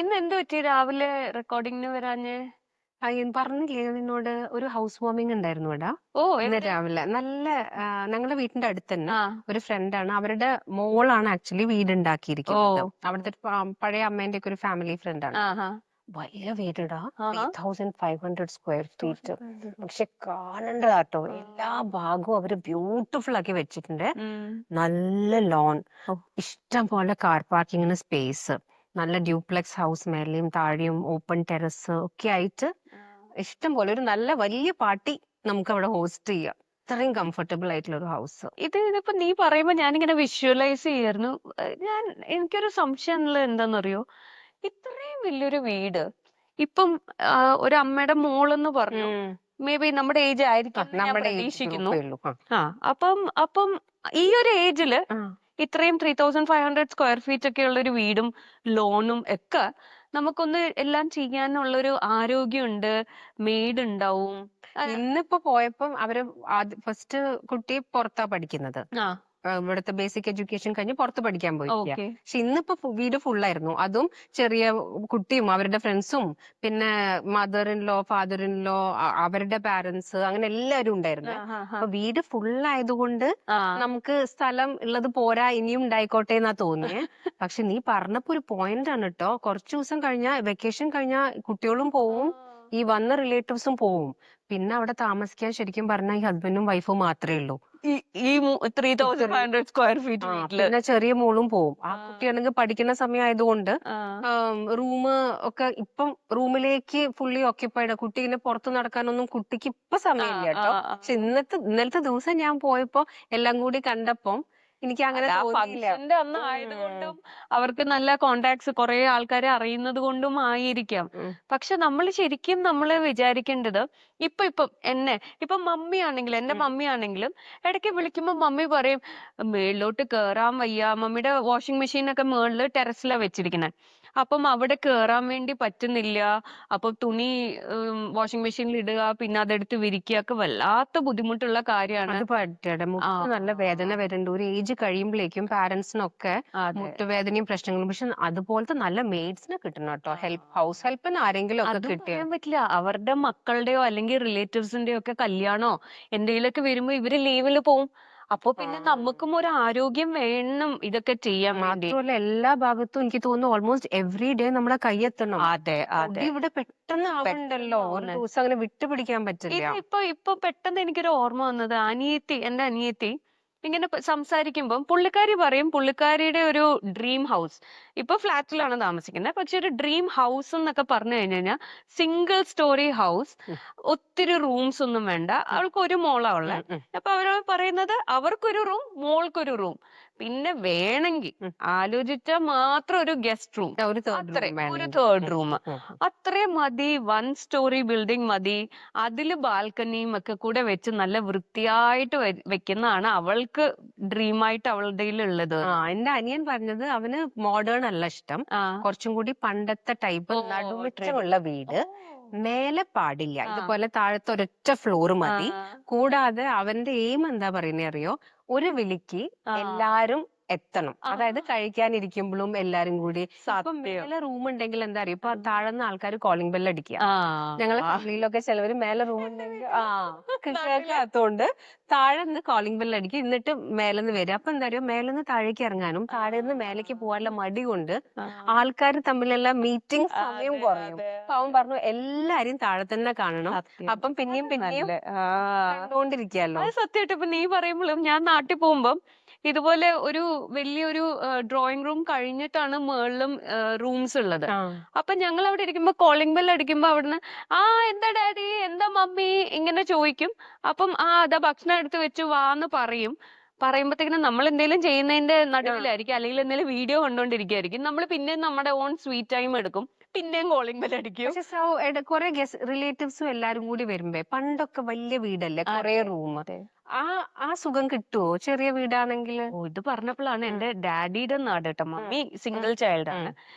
ഇന്ന് എന്ത് പറ്റി രാവിലെ റെക്കോർഡിങ്ങിന് വരാഞ്ഞേ? പറഞ്ഞില്ലേ നിന്നോട് ഒരു ഹൗസ് വാമിംഗ് ഉണ്ടായിരുന്നു ഇവിടെ ഓ, ഇന്ന് എവിടെ? രാവിലെ. നല്ല ഞങ്ങളുടെ വീടിന്റെ അടുത്ത് തന്നെ ആ. ഒരു ഫ്രണ്ടാണ്. അവരുടെ മോളാണ് ആക്ച്വലി വീട് ഓ. ഉണ്ടാക്കിയിരിക്കുന്നത്. അവിടുത്തെ പഴയ അമ്മേന്റെ ഒക്കെ ഒരു ഫാമിലി ഫ്രണ്ടാണ്. ആഹാ. വലിയ വീടിടാ, ആഹാ. 3500 സ്ക്വയർ ഫീറ്റ്. പക്ഷെ കാണണ്ടതാട്ടോ, എല്ലാ ഭാഗവും അവര് ബ്യൂട്ടിഫുൾ ആക്കി വെച്ചിട്ടുണ്ട്. ഉം. നല്ല ലോൺ, ഓ. ഇഷ്ടം പോലെ കാർ പാർക്കിങ്ങിന് സ്പേസ്, നല്ല ഡ്യൂപ്ലെക്സ് ഹൗസ്, മേലെയും താഴെയും ഓപ്പൺ ടെറസ് ഒക്കെ ആയിട്ട് ഇഷ്ടം പോലെ ഒരു നല്ല വലിയ പാർട്ടി നമുക്ക് അവിടെ ഹോസ്റ്റ് ചെയ്യാം. അത്രയും കംഫർട്ടബിൾ ആയിട്ടുള്ള ഒരു ഹൗസ്. ഇതിപ്പോ നീ പറയുമ്പോ ഞാനിങ്ങനെ വിഷ്വലൈസ് ചെയ്യായിരുന്നു. എനിക്കൊരു സംശയം ഉള്ളത് എന്താന്നറിയോ, ഇത്രയും വലിയൊരു വീട് ഇപ്പം ഒരു അമ്മയുടെ മോളെന്ന് പറഞ്ഞു. മേ ബി നമ്മുടെ ഏജ് ആയിരിക്കും എന്ന് ഞാൻ നമ്മുടെ ഏജ് പ്രതീക്ഷിക്കുന്നു. ഗ്രൂപ്പേ ഉള്ളൂ. അപ്പം ഈ ഒരു ഏജില് ഇത്രയും 3500 സ്ക്വയർ ഫീറ്റ് ഒക്കെ ഉള്ള ഒരു വീടും ലോണും ഒക്കെ നമുക്കൊന്ന് എല്ലാം ചെയ്യാനുള്ളൊരു ആരോഗ്യമുണ്ട്, മെയ്ഡ് ഉണ്ടാവും. ഇന്നിപ്പോ പോയപ്പം അവര് ഫസ്റ്റ് കുട്ടി പുറത്താ പഠിക്കുന്നത്. ആ. ഇവിടുത്തെ ബേസിക് എഡ്യൂക്കേഷൻ കഴിഞ്ഞ് പുറത്ത് പഠിക്കാൻ പോയിരിക്കുക. ഓക്കെ. പക്ഷെ ഇന്നിപ്പോ വീട് ഫുള്ളായിരുന്നു. അതും ചെറിയ കുട്ടിയും അവരുടെ ഫ്രണ്ട്സും പിന്നെ mother in law, father in law, അവരുടെ പാരന്റ്സ്, അങ്ങനെ എല്ലാവരും ഉണ്ടായിരുന്നു. അപ്പൊ വീട് ഫുള്ളായതുകൊണ്ട് നമുക്ക് സ്ഥലം ഉള്ളത് പോരാ, ഇനിയും ഉണ്ടായിക്കോട്ടെ എന്നാ തോന്നിയേ. പക്ഷെ നീ പറഞ്ഞപ്പോ ഒരു പോയിന്റ് ആണ് കേട്ടോ. കുറച്ചു ദിവസം കഴിഞ്ഞാൽ, വെക്കേഷൻ കഴിഞ്ഞാൽ കുട്ടികളും പോവും, ഈ വന്ന റിലേറ്റീവ്സും പോവും. പിന്നെ അവിടെ താമസിക്കാൻ ശരിക്കും പറഞ്ഞാൽ ഈ ഹസ്ബൻഡും വൈഫും മാത്രമേ ഉള്ളൂ. ഈ 3500 സ്ക്വയർ ഫീറ്റ് വീട്ടില്. പിന്നെ ചെറിയ മോളും പോവും. ആ കുട്ടിയാണെങ്കിൽ പഠിക്കുന്ന സമയം ആയതുകൊണ്ട് റൂം ഒക്കെ ഇപ്പം റൂമിലേക്ക് ഫുള്ളി ഓക്യുപ്പൈഡ്. കുട്ടി ഇങ്ങനെ പുറത്ത് നടക്കാനൊന്നും കുട്ടിക്ക് ഇപ്പൊ സമയമില്ല കേട്ടോ. പക്ഷെ ഇന്നലത്തെ ദിവസം ഞാൻ പോയപ്പോ എല്ലാം കൂടി കണ്ടപ്പം എനിക്ക് അങ്ങനെ തോന്നിയില്ല. ഫംഗ്ഷന്റെ അന്ന് ആയതുകൊണ്ടും അവർക്ക് നല്ല കോണ്ടാക്ട്സ് കുറെ ആൾക്കാരെ അറിയുന്നത് കൊണ്ടും ആയിരിക്കാം. പക്ഷെ നമ്മൾ ശരിക്കും നമ്മള് വിചാരിക്കേണ്ടത് ഇപ്പം മമ്മിയാണെങ്കിലും എന്റെ മമ്മിയാണെങ്കിലും ഇടയ്ക്ക് വിളിക്കുമ്പോ മമ്മി പറയും മേളിലോട്ട് കേറാൻ വയ്യ. മമ്മിയുടെ വാഷിംഗ് മെഷീൻ ഒക്കെ മേളില് ടെറസിലാ വെച്ചിരിക്കുന്നത്. അപ്പം അവിടെ കേറാൻ വേണ്ടി പറ്റുന്നില്ല. അപ്പൊ തുണി വാഷിംഗ് മെഷീനിൽ ഇടുക, പിന്നെ അതെടുത്ത് വിരിക്കുക ഒക്കെ വല്ലാത്ത ബുദ്ധിമുട്ടുള്ള കാര്യമാണ്. അത് പറ്റടെ മുട്ട് നല്ല വേദന വരുന്നുണ്ട്. ഒരു ഏജ് കഴിയുമ്പോഴേക്കും പാരന്റ്സിനൊക്കെ മുട്ടുവേദനയും പ്രശ്നങ്ങളും. പക്ഷെ അതുപോലത്തെ നല്ല മെയ്ഡ്സിനെ കിട്ടണം കേട്ടോ. ഹൗസ് ഹെൽപ്പിന് ആരെങ്കിലും ഒക്കെ കിട്ടിയ പറയാൻ പറ്റില്ല. അവരുടെ മക്കളുടെയോ അല്ലെങ്കിൽ റിലേറ്റീവ്സിന്റെയോ ഒക്കെ കല്യാണോ എന്തെങ്കിലുമൊക്കെ വരുമ്പോ ഇവര് ലീവില് പോവും. അപ്പൊ പിന്നെ നമുക്കും ഒരു ആരോഗ്യം വേണം ഇതൊക്കെ ചെയ്യാൻ വേണ്ടി. മാത്രമല്ല എല്ലാ ഭാഗത്തും എനിക്ക് തോന്നുന്നു ഓൾമോസ്റ്റ് എവറി ഡേ നമ്മളെ കൈയെത്തണം. അതെ. ഇവിടെ പെട്ടെന്ന് ആവണ്ടല്ലോ, ഒരു ദിവസം അങ്ങനെ വിട്ടുപിടിക്കാൻ പറ്റില്ല. ഇപ്പൊ പെട്ടെന്ന് എനിക്കൊരു ഓർമ്മ വന്നത്, എന്റെ അനിയത്തി ഇങ്ങനെ സംസാരിക്കുമ്പം പുള്ളിക്കാരി പറയും പുള്ളിക്കാരിയുടെ ഒരു ഡ്രീം ഹൗസ്. ഇപ്പൊ ഫ്ലാറ്റിലാണ് താമസിക്കുന്നത്. പക്ഷെ ഒരു ഡ്രീം ഹൗസ് എന്നൊക്കെ പറഞ്ഞു കഴിഞ്ഞാൽ സിംഗിൾ സ്റ്റോറി ഹൗസ്, ഒത്തിരി റൂംസ് ഒന്നും വേണ്ട. അവൾക്ക് ഒരു മോളാ ഉള്ളത്. അപ്പൊ അവര് പറയുന്നത് അവർക്കൊരു റൂം, മോൾക്കൊരു റൂം, പിന്നെ വേണമെങ്കിൽ ആലോചിച്ചാൽ മാത്രം ഒരു ഗസ്റ്റ് റൂം, ഒരു തേർഡ് റൂം, അത്രയും മതി. 1 സ്റ്റോറി ബിൽഡിംഗ് മതി. അതില് ബാൽക്കണിയും ഒക്കെ കൂടെ വെച്ച് നല്ല വൃത്തിയായിട്ട് വെക്കുന്നതാണ് അവൾക്ക് ഡ്രീമായിട്ട് അവളുടെ ഉള്ളത്. എന്റെ അനിയൻ പറഞ്ഞത് അവന് മോഡേൺ അല്ല ഇഷ്ടം, കുറച്ചും കൂടി പണ്ടത്തെ ടൈപ്പ് നടുമുറ്റമുള്ള വീട്, മേലെ പാടില്ല, ഇതുപോലെ താഴത്തെ ഒരൊറ്റ ഫ്ലോർ മതി. കൂടാതെ അവന്റെ എയിം എന്താ പറയുന്നേ അറിയോ, ഒരു വിളിക്ക് എല്ലാരും എത്തണം. അതായത് കഴിക്കാനിരിക്കുമ്പോഴും എല്ലാരും കൂടി. ഇപ്പൊ മേലെ റൂം ഉണ്ടെങ്കിൽ എന്താ അറിയോ, ഇപ്പൊ താഴെന്ന് ആൾക്കാർ കോളിംഗ് ബെല്ല് അടിക്കുക. ഞങ്ങളെ ഫാമിലിയിലൊക്കെ ചിലവര് മേലെ റൂം ഉണ്ടെങ്കിൽ കേൾക്കാത്തോണ്ട് താഴെന്ന് കോളിംഗ് ബെല്ല് അടിക്കും, എന്നിട്ട് മേലെന്ന് വരും. അപ്പൊ എന്താ അറിയോ, മേലെന്ന് താഴേക്ക് ഇറങ്ങാനും താഴേന്ന് മേലേക്ക് പോകാനുള്ള മടി കൊണ്ട് ആൾക്കാർ തമ്മിലുള്ള മീറ്റിംഗ് സമയം കുറയും. അപ്പൊ അവൻ പറഞ്ഞു എല്ലാരും താഴെ തന്നെ കാണണം, അപ്പം പിന്നെയും കണ്ടുകൊണ്ടിരിക്കാലോ. അത് സത്യമായിട്ട് ഇപ്പൊ നീ പറയുമ്പോഴും ഞാൻ നാട്ടിൽ പോകുമ്പം ഇതുപോലെ ഒരു വലിയൊരു ഡ്രോയിങ് റൂം കഴിഞ്ഞിട്ടാണ് മേളിലും റൂംസ് ഉള്ളത്. അപ്പൊ ഞങ്ങൾ അവിടെ ഇരിക്കുമ്പോ കോളിംഗ് ബെൽ അടിക്കുമ്പോ അവിടുന്ന് എന്താ ഡാഡി, എന്താ മമ്മി ഇങ്ങനെ ചോദിക്കും. അപ്പം അതാ ഭക്ഷണം എടുത്ത് വെച്ചു വാന്ന് പറയുമ്പോഴത്തേക്കിനും നമ്മൾ എന്തെങ്കിലും ചെയ്യുന്നതിന്റെ നടുവിലായിരിക്കും, അല്ലെങ്കിൽ എന്തെങ്കിലും വീഡിയോ കണ്ടോണ്ടിരിക്കുകയായിരിക്കും. നമ്മൾ പിന്നെയും നമ്മുടെ ഓൺ സ്വീറ്റ് ടൈം എടുക്കും, പിന്നെയും കോളിംഗ് ബെൽ അടിക്കും. പക്ഷെ കുറെ റിലേറ്റീവ്സും എല്ലാരും കൂടി വരുമ്പേ, പണ്ടൊക്കെ വലിയ വീടല്ലേ, കുറെ റൂം, ആ സുഖം കിട്ടുവോ ചെറിയ വീടാണെങ്കിൽ? ഇത് പറഞ്ഞപ്പോഴാണ് എന്റെ ഡാഡിയുടെ നാട് കേട്ടോ. മമ്മി സിംഗിൾ ചൈൽഡ് ആണ്.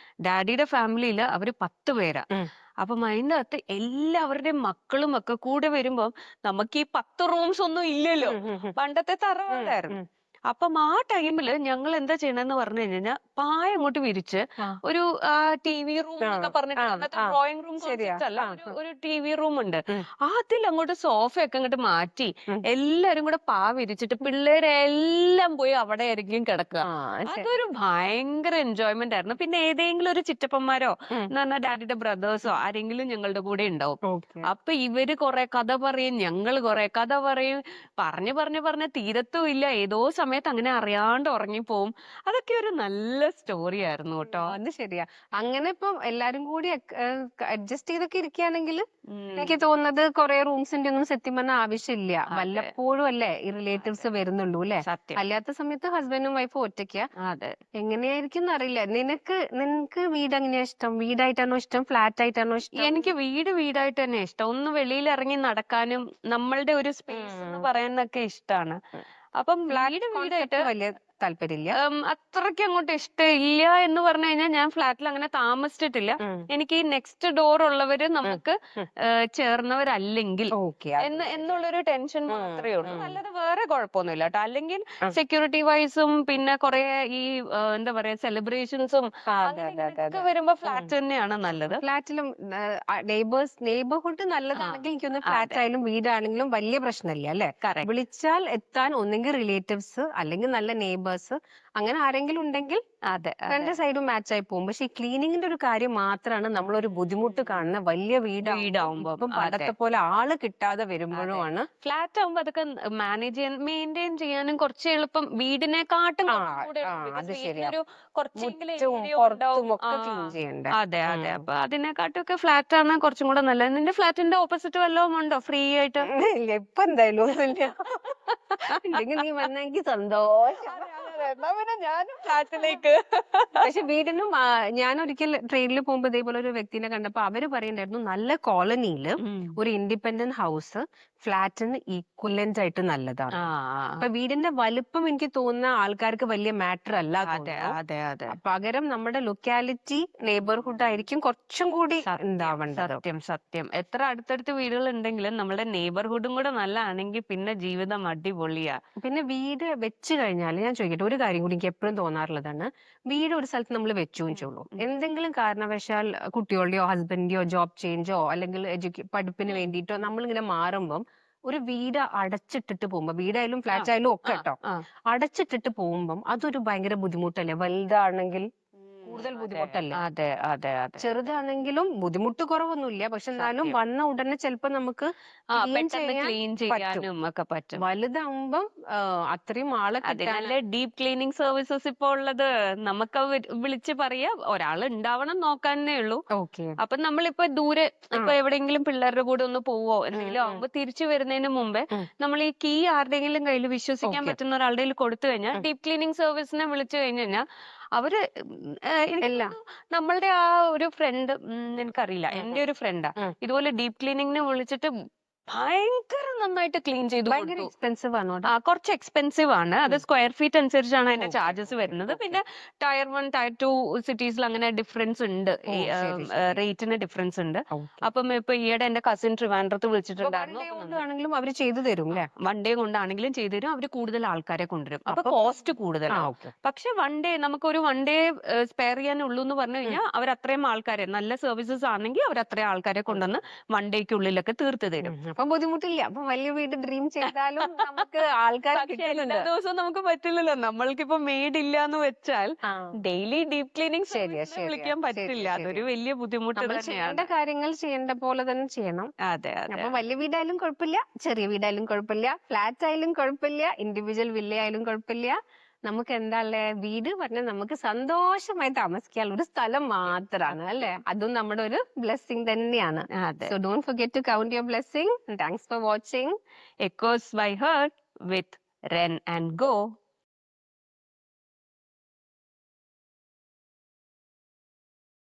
ഡാഡിയുടെ ഫാമിലിയില് അവര് 10 പേരാ. അപ്പം അതിന്റെ അകത്ത് എല്ലാവരുടെയും മക്കളും ഒക്കെ കൂടെ വരുമ്പോ നമുക്ക് ഈ 10 റൂംസ് ഒന്നും ഇല്ലല്ലോ. പണ്ടത്തെ തറവാടായിരുന്നു. അപ്പം ആ ടൈമില് ഞങ്ങൾ എന്താ ചെയ്യണമെന്ന് പറഞ്ഞു കഴിഞ്ഞാൽ പായ അങ്ങോട്ട് വിരിച്ച് ആ. ഒരു TV റൂം എന്നൊക്കെ പറഞ്ഞിട്ട് അന്നത്തെ ഡ്രോയിങ് റൂം കോൺസെപ്റ്റ് അല്ല, ഒരു TV റൂം ഉണ്ട്. അതിൽ അങ്ങോട്ട് സോഫയൊക്കെ അങ്ങോട്ട് മാറ്റി എല്ലാരും കൂടെ പാ വിരിച്ചിട്ട് പിള്ളേരെല്ലാം പോയി അവിടെ ആയിരിക്കും കിടക്കുക. അതൊരു ഭയങ്കര എൻജോയ്മെന്റ് ആയിരുന്നു. പിന്നെ ഏതെങ്കിലും ഒരു ചിറ്റപ്പന്മാരോ എന്ന് പറഞ്ഞാൽ ഡാഡിയുടെ ബ്രദേഴ്സോ ആരെങ്കിലും ഞങ്ങളുടെ കൂടെ ഉണ്ടാവും. അപ്പൊ ഇവര് കുറെ കഥ പറയും, ഞങ്ങൾ കുറെ കഥ പറയും. പറഞ്ഞ് തീരത്തും ഇല്ല. ഏതോ സമയത്ത് അങ്ങനെ അറിയാണ്ട് ഉറങ്ങിപ്പോവും. അതൊക്കെ ഒരു നല്ല സ്റ്റോറി ആയിരുന്നു കേട്ടോ. അത് ശരിയാ. അങ്ങനെ ഇപ്പം എല്ലാരും കൂടി അഡ്ജസ്റ്റ് ചെയ്തൊക്കെ ഇരിക്കുകയാണെങ്കിൽ എനിക്ക് തോന്നുന്നത് കുറെ റൂംസിന്റെ ഒന്നും സത്യം പറഞ്ഞാൽ ആവശ്യമില്ല. വല്ലപ്പോഴും അല്ലേ ഈ റിലേറ്റീവ്സ് വരുന്നുള്ളൂ അല്ലെ. അല്ലാത്ത സമയത്ത് ഹസ്ബൻഡും വൈഫും ഒറ്റയ്ക്കാ. അതെ. എങ്ങനെയായിരിക്കും അറിയില്ല. നിനക്ക് വീട് എങ്ങനെയാ ഇഷ്ടം? വീടായിട്ടാണോ ഇഷ്ടം, ഫ്ലാറ്റ് ആയിട്ടാണോ ഇഷ്ടം? എനിക്ക് വീടായിട്ട് തന്നെ ഇഷ്ടം. ഒന്ന് വെളിയിൽ ഇറങ്ങി നടക്കാനും നമ്മളുടെ ഒരു സ്പേസ് എന്ന് പറയാനൊക്കെ ഇഷ്ടമാണ്. അപ്പം വീടായിട്ട് വലിയ താല്പര്യമില്ല. അത്രയ്ക്ക് അങ്ങോട്ട് ഇഷ്ടമില്ല എന്ന് പറഞ്ഞു കഴിഞ്ഞാൽ ഞാൻ ഫ്ലാറ്റിൽ അങ്ങനെ താമസിച്ചിട്ടില്ല. എനിക്ക് ഈ നെക്സ്റ്റ് ഡോർ ഉള്ളവര് നമുക്ക് ചേർന്നവരല്ലെങ്കിൽ എന്നുള്ളൊരു ടെൻഷൻ മാത്രമേ ഉള്ളൂ. അല്ലാതെ വേറെ കുഴപ്പമൊന്നുമില്ല കേട്ടോ. അല്ലെങ്കിൽ സെക്യൂരിറ്റി വൈസും പിന്നെ കുറെ ഈ എന്താ പറയാ സെലിബ്രേഷൻസും ഒക്കെ വരുമ്പോ ഫ്ലാറ്റ് തന്നെയാണ് നല്ലത്. ഫ്ലാറ്റിലും നെയ്ബർഹുഡ് നല്ലതാണെങ്കിൽ എനിക്കൊന്ന് ഫ്ലാറ്റ് ആയാലും വീടാണെങ്കിലും വലിയ പ്രശ്നമില്ല അല്ലെ. വിളിച്ചാൽ എത്താൻ ഒന്നെങ്കിൽ റിലേറ്റീവ്സ് അല്ലെങ്കിൽ നല്ല നെയ്ബേഴ്സ് അങ്ങനെ ആരെങ്കിലും ഉണ്ടെങ്കിൽ രണ്ട് സൈഡും മാച്ച് ആയി പോകും. പക്ഷെ ഈ ക്ലീനിങ്ങിന്റെ ഒരു കാര്യം മാത്രമാണ് നമ്മളൊരു ബുദ്ധിമുട്ട് കാണുന്ന. വലിയ വീടാവുമ്പോ ഇപ്പം പണ്ടത്തെ പോലെ ആള് കിട്ടാതെ വരുമ്പോഴുമാണ്. ഫ്ലാറ്റ് ആവുമ്പോ അതൊക്കെ മെയിൻറ്റെയിൻ ചെയ്യാനും കുറച്ച് എളുപ്പം. വീടിനെക്കാട്ടും അതെ. അപ്പൊ അതിനെക്കാട്ടും ഒക്കെ ഫ്ലാറ്റ് ആണ് കുറച്ചും കൂടെ നല്ലത്. നിന്റെ ഫ്ലാറ്റിന്റെ ഓപ്പോസിറ്റ് വല്ലതും ഉണ്ടോ ഫ്രീ ആയിട്ട്? ഇപ്പൊ എന്തായാലും നീ വന്നെങ്കിൽ സന്തോഷം. ഞാനും ഫ്ലാറ്റിലേക്ക്. പക്ഷെ വീടിനും ഞാൻ ഒരിക്കൽ ട്രെയിനിൽ പോകുമ്പോ ഇതേപോലെ ഒരു വ്യക്തിനെ കണ്ടപ്പോ അവര് പറയുണ്ടായിരുന്നു നല്ല കോളനിയില് ഒരു ഇൻഡിപെൻഡന്റ് ഹൗസ് ഫ്ലാറ്റിന് ഈക്വലന്റ് ആയിട്ട് നല്ലതാണ്. അപ്പൊ വീടിന്റെ വലുപ്പം എനിക്ക് തോന്നുന്ന ആൾക്കാർക്ക് വലിയ മാറ്റർ അല്ല. പകരം നമ്മുടെ ലൊക്കാലിറ്റി നെയ്ബർഹുഡ് ആയിരിക്കും കുറച്ചും കൂടി ഉണ്ടാവേണ്ടത്. സത്യം. എത്ര അടുത്തടുത്ത് വീടുകൾ ഉണ്ടെങ്കിലും നമ്മുടെ നെയ്ബർഹുഡും കൂടെ നല്ലതാണെങ്കിൽ പിന്നെ ജീവിതം അടിപൊളിയാ. പിന്നെ വീട് വെച്ച് കഴിഞ്ഞാൽ ഞാൻ ചോദിക്കട്ടെ ഒരു കാര്യം കൂടി എനിക്ക് എപ്പോഴും തോന്നാറുള്ളതാണ്. വീട് ഒരു സ്ഥലത്ത് നമ്മൾ വെച്ചു വെച്ചോളൂ, എന്തെങ്കിലും കാരണവശാൽ കുട്ടികളുടെയോ ഹസ്ബൻഡിന്റെയോ ജോബ് ചേഞ്ചോ അല്ലെങ്കിൽ പഠിപ്പിന് വേണ്ടിയിട്ടോ നമ്മളിങ്ങനെ മാറുമ്പം ഒരു വീട് അടച്ചിട്ടിട്ട് പോകുമ്പോ, വീടായാലും ഫ്ലാറ്റ് ആയാലും ഒക്കെ കേട്ടോ, അടച്ചിട്ടിട്ട് പോകുമ്പം അതൊരു ഭയങ്കര ബുദ്ധിമുട്ടല്ലേ? വലുതാണെങ്കിൽ കൂടുതൽ ബുദ്ധിമുട്ടല്ലേ? ചെറുതാണെങ്കിലും ബുദ്ധിമുട്ട് കുറവൊന്നുമില്ല. പക്ഷെ എന്നാലും വന്ന ഉടനെ ചിലപ്പോ നമുക്ക് ക്ലീൻ ചെയ്യാനും ഒക്കെ പറ്റും. വലുതാവുമ്പം അത്രയും ആളെ നല്ല ഡീപ് ക്ലീനിങ് സർവീസസ് ഇപ്പൊ ഉള്ളത്. നമുക്ക് വിളിച്ച് പറയാ, ഒരാൾ ഉണ്ടാവണം നോക്കാനേ ഉള്ളൂ. അപ്പൊ നമ്മളിപ്പോ ദൂരെ ഇപ്പൊ എവിടെയെങ്കിലും പിള്ളേരുടെ കൂടെ ഒന്ന് പോവോ എന്തെങ്കിലും ആവുമ്പോ തിരിച്ചു വരുന്നതിന് മുമ്പേ നമ്മൾ ഈ കീ ആരുടെയെങ്കിലും കയ്യിൽ വിശ്വസിക്കാൻ പറ്റുന്ന ഒരാളുടെ കയ്യിൽ കൊടുത്തു കഴിഞ്ഞാൽ ഡീപ് ക്ലീനിങ് സർവീസിനെ വിളിച്ചു കഴിഞ്ഞു കഴിഞ്ഞാൽ അവര് നമ്മളുടെ ആ ഒരു ഫ്രണ്ട്, എനിക്കറിയില്ല, എന്റെ ഒരു ഫ്രണ്ടാ ഇതുപോലെ ഡീപ് ക്ലീനിങ്ങിനെ വിളിച്ചിട്ട് ഭയങ്കര നന്നായിട്ട് ക്ലീൻ ചെയ്തു. എക്സ്പെൻസീവ് ആണോ? കുറച്ച് എക്സ്പെൻസീവ് ആണ്. അത് സ്ക്വയർ ഫീറ്റ് അനുസരിച്ചാണ് അതിന്റെ ചാർജസ് വരുന്നത്. പിന്നെ ടയർ 1 ടയർ 2 സിറ്റീസിൽ അങ്ങനെ ഡിഫറൻസ് ഉണ്ട്, റേറ്റിന് ഡിഫറൻസ് ഉണ്ട്. അപ്പം ഇപ്പൊ ഈയിടെ എന്റെ കസിൻ ട്രിവാൻഡ്രത്ത് വിളിച്ചിട്ടുണ്ടായിരുന്നു. അവര് ചെയ്തു തരും. വൺ ഡേ കൊണ്ടാണെങ്കിലും ചെയ്തു തരും. അവര് കൂടുതൽ ആൾക്കാരെ കൊണ്ടുവരും. അപ്പൊ കോസ്റ്റ് കൂടുതലാണ്. പക്ഷെ നമുക്കൊരു വൺ ഡേ സ്പെയർ ചെയ്യാനുള്ളൂ എന്ന് പറഞ്ഞു കഴിഞ്ഞാൽ അവർ അത്രയും ആൾക്കാരെ, നല്ല സർവീസസ് ആണെങ്കിൽ അവർ അത്രയും ആൾക്കാരെ കൊണ്ടുവന്ന് വൺ ഡേക്കുള്ളിലൊക്കെ തീർത്ത് തരും. അപ്പൊ ബുദ്ധിമുട്ടില്ല. അപ്പൊ വലിയ വീട് ഡ്രീം ചെയ്താലും നമുക്ക് ആൾക്കാർ എല്ലാ ദിവസവും നമുക്ക് പറ്റില്ലല്ലോ. നമ്മൾക്കിപ്പോ മെയ്ഡ് ഇല്ല എന്ന് വെച്ചാൽ ഡെയിലി ഡീപ് ക്ലീനിങ് വിളിക്കാൻ പറ്റില്ല. അതൊരു വലിയ ബുദ്ധിമുട്ട് തന്നെയാണ്. കാര്യങ്ങൾ ചെയ്യേണ്ട പോലെ തന്നെ ചെയ്യണം. അപ്പൊ വലിയ വീടായാലും കുഴപ്പമില്ല, ചെറിയ വീടായാലും കുഴപ്പമില്ല, ഫ്ലാറ്റ് ആയാലും കുഴപ്പമില്ല, ഇൻഡിവിജ്വൽ വില്ല ആയാലും കുഴപ്പമില്ല. നമുക്ക് എന്താല്ലേ, വീട് പറഞ്ഞാൽ നമുക്ക് സന്തോഷമായി താമസിക്കാനുള്ള ഒരു സ്ഥലം മാത്രമാണ് അല്ലെ. അതും നമ്മുടെ ഒരു ബ്ലെസ്സിങ് തന്നെയാണ്. So don't forget to count your blessing. Thanks for watching Echoes by Heart with Ren and Go.